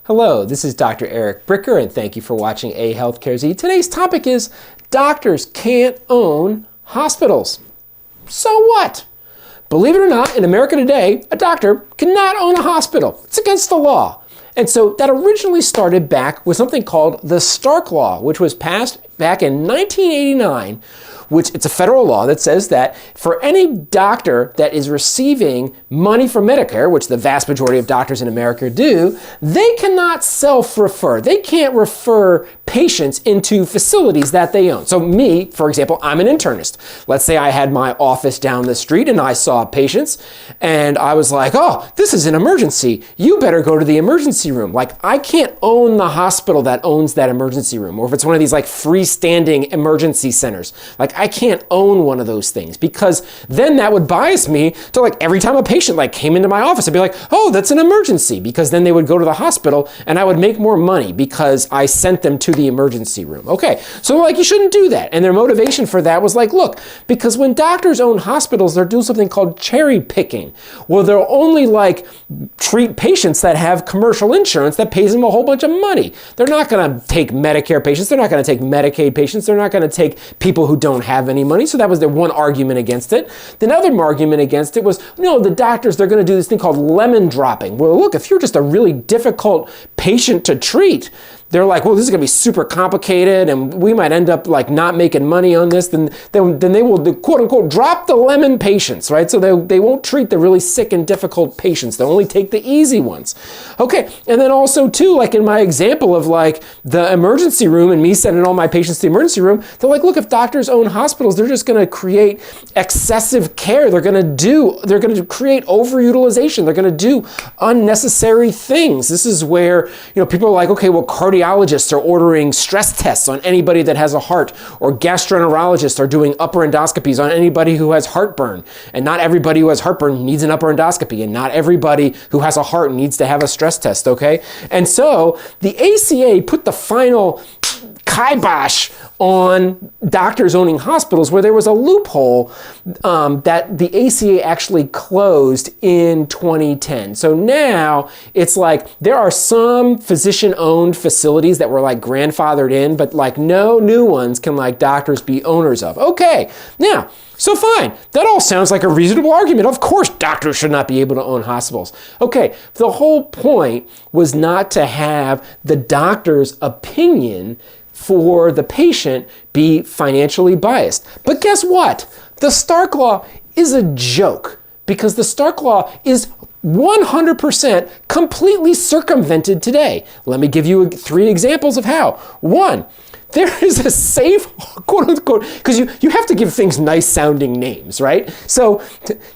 Hello, this is Dr. Eric Bricker, and thank you for watching A Healthcare Z. Today's topic is doctors can't own hospitals. So what? Believe it or not, in America today, a doctor cannot own a hospital. It's against the law. And so that originally started back with something called the Stark Law, which was passed back in 1989, which it's a federal law that says that for any doctor that is receiving money from Medicare, which the vast majority of doctors in America do, they cannot self-refer. They can't refer patients into facilities that they own. So me, for example, I'm an internist. Let's say I had my office down the street and I saw patients and I was like, oh, this is an emergency. You better go to the emergency room. Like, I can't own the hospital that owns that emergency room. Or if it's one of these like freestanding emergency centers, like I can't own one of those things, because then that would bias me to, like, every time a patient like came into my office, I'd be like, oh, that's an emergency, because then they would go to the hospital and I would make more money because I sent them to the emergency room. Okay, so like, you shouldn't do that. And their motivation for that was like, look, because when doctors own hospitals, they're doing something called cherry picking, where they'll only like treat patients that have commercial insurance that pays them a whole bunch of money. They're not going to take Medicare patients. They're not going to take Medicaid patients. They're not going to take people who don't have any money. So that was their one argument against it. The other argument against it was, no, the doctors, they're going to do this thing called lemon dropping. Well, look, if you're just a really difficult patient to treat, they're like, well, this is going to be super complicated and we might end up like not making money on this. Then they will, quote unquote, drop the lemon patients, right? So they won't treat the really sick and difficult patients. They'll only take the easy ones. Okay, and then also too, like in my example of like the emergency room and me sending all my patients to the emergency room, they're like, look, if doctors own hospitals, they're just going to create excessive care. They're going to create overutilization. They're going to do unnecessary things. This is where, people are like, okay, well, cardiologists are ordering stress tests on anybody that has a heart, or gastroenterologists are doing upper endoscopies on anybody who has heartburn. And not everybody who has heartburn needs an upper endoscopy, and not everybody who has a heart needs to have a stress test, okay? And so the ACA put the final kibosh on doctors owning hospitals, where there was a loophole that the ACA actually closed in 2010. So now it's like there are some physician-owned facilities that were like grandfathered in, but like no new ones can like doctors be owners of. Okay, now, so fine, that all sounds like a reasonable argument. Of course, doctors should not be able to own hospitals. Okay, the whole point was not to have the doctor's opinion for the patient be financially biased. But guess what? The Stark Law is a joke, because the Stark Law is 100% completely circumvented today. Let me give you 3 examples of how. 1, there is a safe, quote unquote, because you have to give things nice sounding names, right? So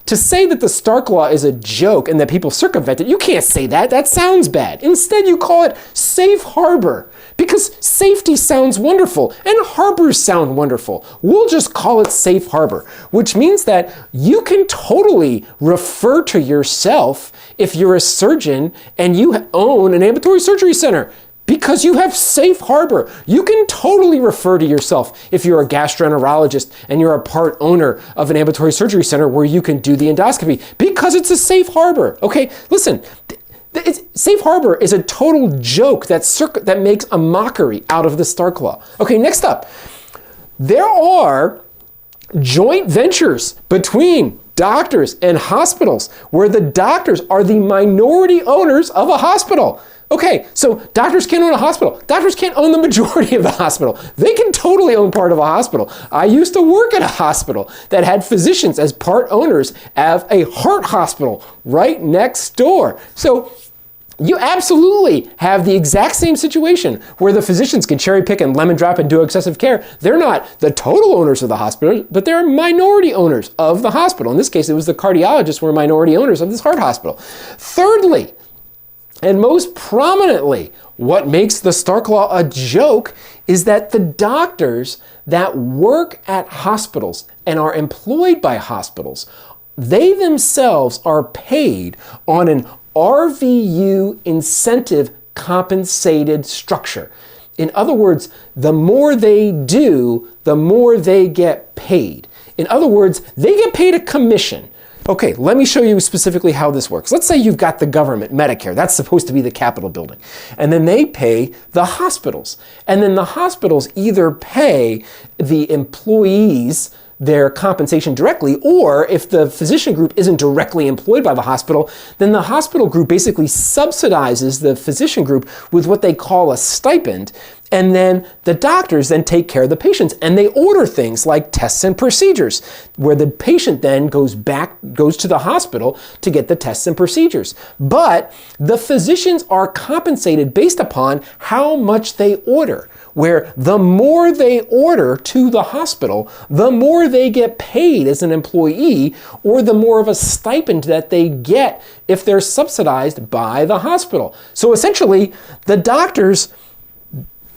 to say that the Stark Law is a joke and that people circumvent it, you can't say that. That sounds bad. Instead, you call it safe harbor, because safety sounds wonderful and harbors sound wonderful. We'll just call it safe harbor, which means that you can totally refer to yourself if you're a surgeon and you own an ambulatory surgery center, because you have safe harbor. You can totally refer to yourself if you're a gastroenterologist and you're a part owner of an ambulatory surgery center where you can do the endoscopy, because it's a safe harbor. Okay, listen, safe harbor is a total joke that makes a mockery out of the Stark Law. Okay, next up, there are joint ventures between doctors and hospitals where the doctors are the minority owners of a hospital. Okay, so doctors can't own a hospital. Doctors can't own the majority of the hospital. They can totally own part of a hospital. I used to work at a hospital that had physicians as part owners of a heart hospital right next door. So you absolutely have the exact same situation where the physicians can cherry pick and lemon drop and do excessive care. They're not the total owners of the hospital, but they're minority owners of the hospital. In this case, it was the cardiologists were minority owners of this heart hospital. Thirdly, and most prominently, what makes the Stark Law a joke is that the doctors that work at hospitals and are employed by hospitals, they themselves are paid on an RVU incentive compensated structure. In other words, the more they do, the more they get paid. In other words, they get paid a commission. Okay, let me show you specifically how this works. Let's say you've got the government, Medicare. That's supposed to be the Capitol building. And then they pay the hospitals. And then the hospitals either pay the employees their compensation directly, or if the physician group isn't directly employed by the hospital, then the hospital group basically subsidizes the physician group with what they call a stipend. And then the doctors then take care of the patients, and they order things like tests and procedures, where the patient then goes to the hospital to get the tests and procedures. But the physicians are compensated based upon how much they order, where the more they order to the hospital, the more they get paid as an employee, or the more of a stipend that they get if they're subsidized by the hospital. So essentially, the doctors,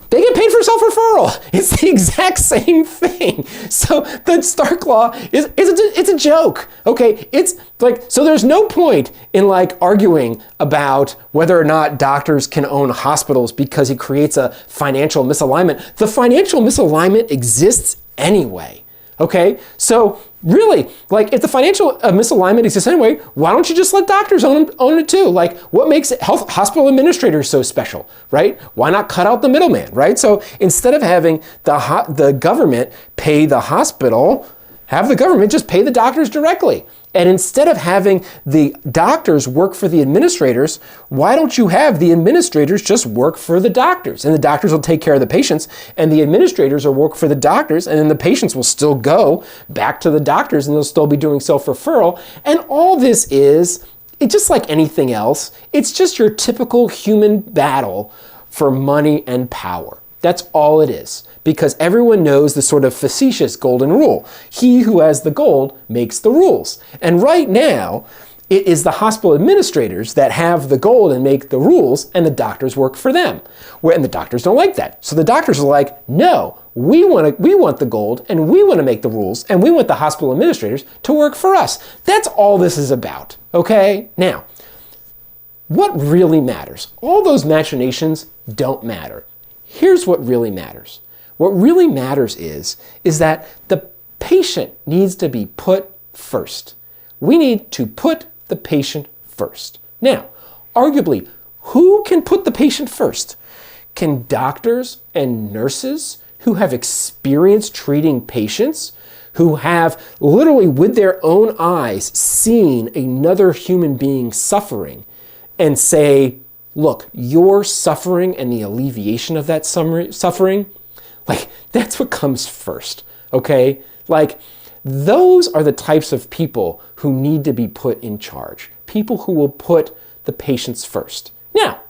they get paid for self-referral. It's the exact same thing. So the Stark Law it's a joke. Okay, it's like, so there's no point in like arguing about whether or not doctors can own hospitals because it creates a financial misalignment. The financial misalignment exists anyway. Okay, so really, like, if the financial misalignment exists anyway, why don't you just let doctors own it too? Like, what makes hospital administrators so special, right? Why not cut out the middleman, right? So instead of having the government pay the hospital, have the government just pay the doctors directly. And instead of having the doctors work for the administrators, why don't you have the administrators just work for the doctors? And the doctors will take care of the patients, and the administrators will work for the doctors, and then the patients will still go back to the doctors, and they'll still be doing self-referral. And all this it's just like anything else. It's just your typical human battle for money and power. That's all it is, because everyone knows the sort of facetious golden rule. He who has the gold makes the rules. And right now, it is the hospital administrators that have the gold and make the rules, and the doctors work for them. And the doctors don't like that. So the doctors are like, no, we want the gold, and we want to make the rules, and we want the hospital administrators to work for us. That's all this is about, okay? Now, what really matters? All those machinations don't matter. Here's what really matters. What really matters is that the patient needs to be put first. We need to put the patient first. Now, arguably, who can put the patient first? Can doctors and nurses who have experience treating patients, who have literally with their own eyes seen another human being suffering, and say, look, your suffering and the alleviation of that suffering, like, that's what comes first, okay? Like, those are the types of people who need to be put in charge. People who will put the patients first. Now,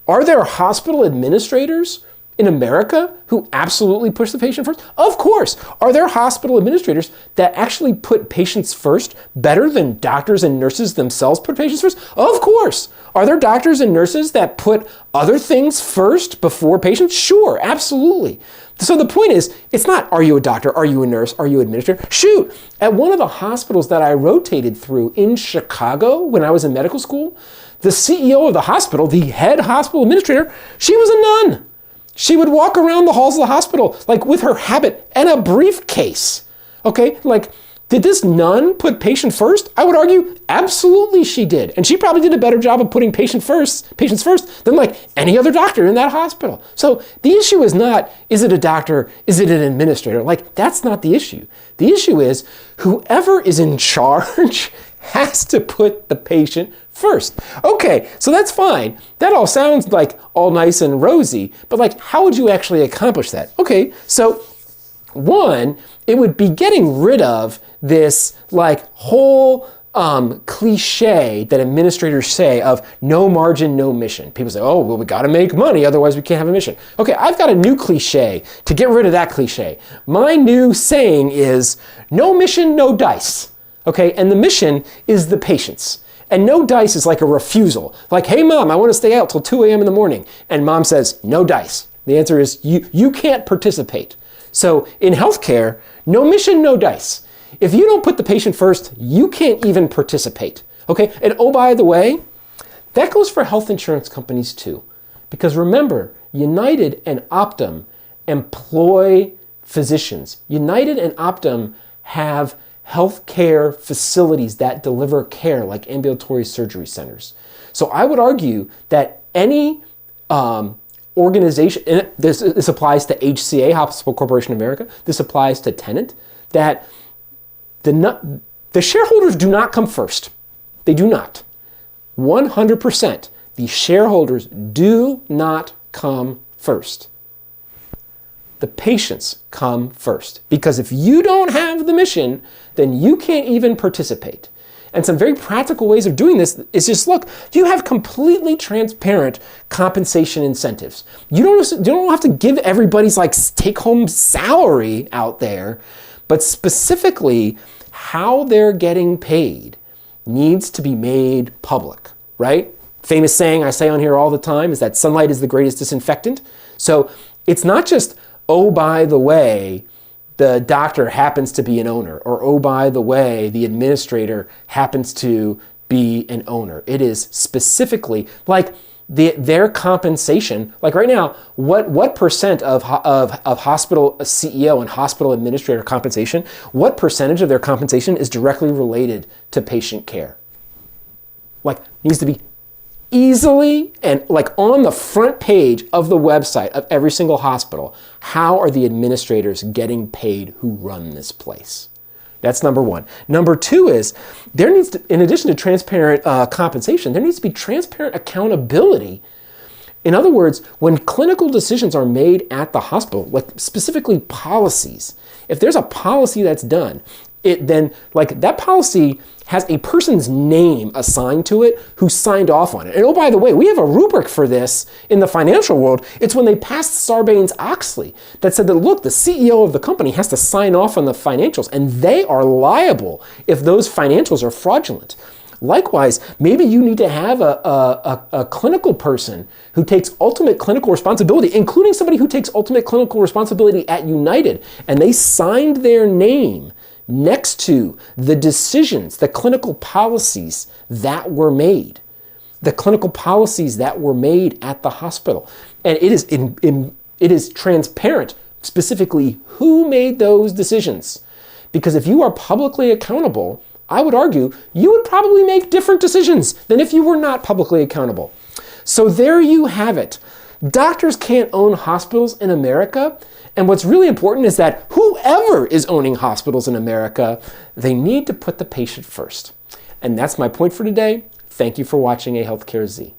are there hospital administrators in America who absolutely push the patient first? Of course. Are there hospital administrators that actually put patients first better than doctors and nurses themselves put patients first? Of course. Are there doctors and nurses that put other things first before patients? Sure, absolutely. So the point is, it's not, are you a doctor? Are you a nurse? Are you an administrator? Shoot, at one of the hospitals that I rotated through in Chicago when I was in medical school, the CEO of the hospital, the head hospital administrator, she was a nun. She would walk around the halls of the hospital, like with her habit and a briefcase. Okay, like, did this nun put patient first? I would argue absolutely she did. And she probably did a better job of putting patients first than like any other doctor in that hospital. So the issue is not, is it a doctor? Is it an administrator? Like, that's not the issue. The issue is whoever is in charge has to put the patient first. Okay, so that's fine. That all sounds like all nice and rosy, but like, how would you actually accomplish that? Okay, so one, it would be getting rid of this like whole cliche that administrators say of no margin, no mission. People say, oh, well, we got to make money, otherwise we can't have a mission. Okay, I've got a new cliche to get rid of that cliche. My new saying is no mission, no dice. Okay, and the mission is the patients. And no dice is like a refusal. Like, hey, mom, I want to stay out till 2 a.m. in the morning. And mom says, no dice. The answer is you can't participate. So in healthcare, no mission, no dice. If you don't put the patient first, you can't even participate. Okay, and oh, by the way, that goes for health insurance companies too. Because remember, United and Optum employ physicians. United and Optum have healthcare facilities that deliver care, like ambulatory surgery centers. So I would argue that any organization, and this applies to HCA, Hospital Corporation of America, this applies to Tenet, that the shareholders do not come first. They do not. 100%. The shareholders do not come first. The patients come first. Because if you don't have the mission, then you can't even participate. And some very practical ways of doing this is just, look, you have completely transparent compensation incentives. You don't have to give everybody's like take-home salary out there, but specifically how they're getting paid needs to be made public, right? Famous saying I say on here all the time is that sunlight is the greatest disinfectant. So it's not just, oh, by the way, the doctor happens to be an owner, or oh, by the way, the administrator happens to be an owner. It is specifically like their compensation. Like right now, what percent of hospital CEO and hospital administrator compensation, what percentage of their compensation is directly related to patient care? Like needs to be easily and like on the front page of the website of every single hospital. How are the administrators getting paid who run this place? That's number one. Number two is there needs to, in addition to transparent compensation, there needs to be transparent accountability. In other words, when clinical decisions are made at the hospital, like specifically policies, if there's a policy that's done, then like that policy has a person's name assigned to it who signed off on it. And oh, by the way, we have a rubric for this in the financial world. It's when they passed Sarbanes-Oxley that said that, look, the CEO of the company has to sign off on the financials, and they are liable if those financials are fraudulent. Likewise, maybe you need to have a clinical person who takes ultimate clinical responsibility, including somebody who takes ultimate clinical responsibility at United, and they signed their name next to the decisions, the clinical policies that were made. The clinical policies that were made at the hospital. And it is transparent specifically who made those decisions. Because if you are publicly accountable, I would argue you would probably make different decisions than if you were not publicly accountable. So there you have it. Doctors can't own hospitals in America. And what's really important is that whoever is owning hospitals in America, they need to put the patient first. And that's my point for today. Thank you for watching A Healthcare Z.